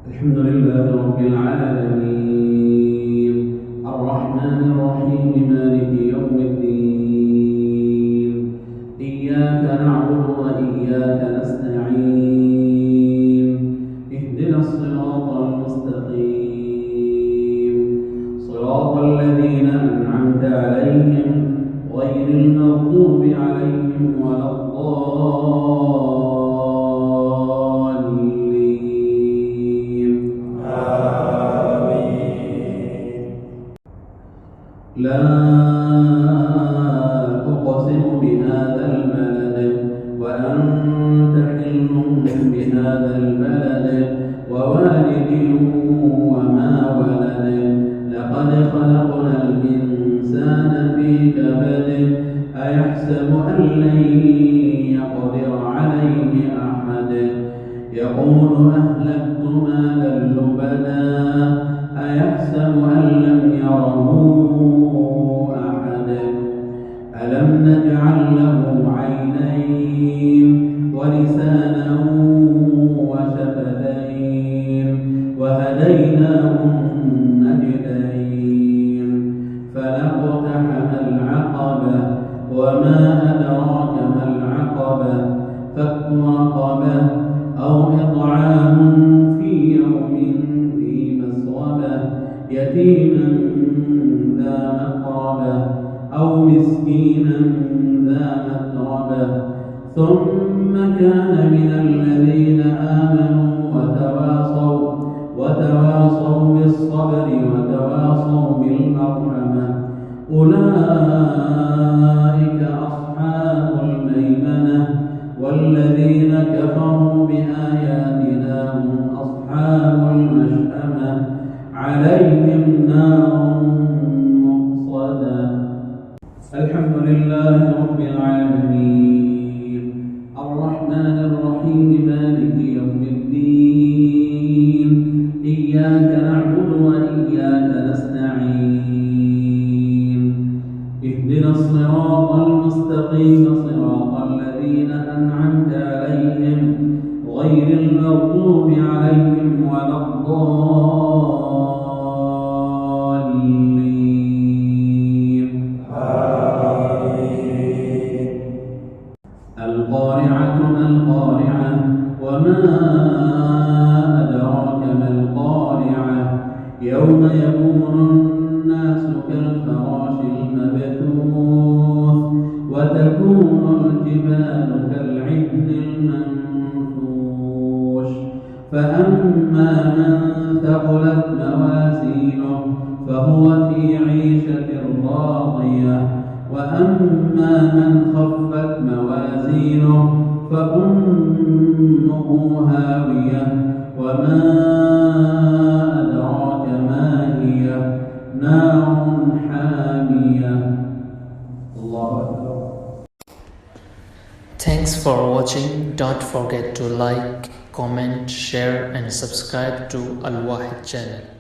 الحمد لله رب العالمين الرحمن الرحيم مالك يوم الدين إياك نعبد وإياك نستعين اهدنا الصراط المستقيم صراط الذين أنعمت عليهم غير المغضوب عليهم ولا لا أقسم بهذا البلد وأنت حل بهذا البلد ووالد وما ولد لقد خلقنا الإنسان في كبد أيحسب أن لن يقدر عليه أحد يقول أهلكت مالا لبدا أيحسب أن لم يره ألم نجعل له عينين ولسانا وشفتين وهديناه النجدين فلاقتحم العقبة وما أدراك ما العقبة فك رقبة أو إطعام في يوم ذي مسغبة يتيما ذا مقربة أو مسكينا ذا متربة ثم كان من الذين آمنوا وتواصوا بالصبر وتواصوا بالمرحمة أولئك أصحاب الميمنة والذين كفروا بآياتنا هم أصحاب المشأمة عليهم نار مؤصدة. الحمد لله رب العالمين الرحمن الرحيم مالك يوم الدين إياك نعبد وإياك نستعين اهدنا الصراط المستقيم صراط الذين أنعمت عليهم غير المغضوب عليهم ولا القارعة ما القارعة وما أدراك ما القارعة يوم يكون الناس كالفراش المبثوث وتكون الجبال كالعهن المنفوش فأما من ثقلت موازينه فهو في عيشة راضية وأما من خفت موازينه فأمه هاوية وما أدراك ما هي نار حامية. الله أكبر. Thanks for watching. Don't forget to like, comment, share and subscribe to Al Wahid channel.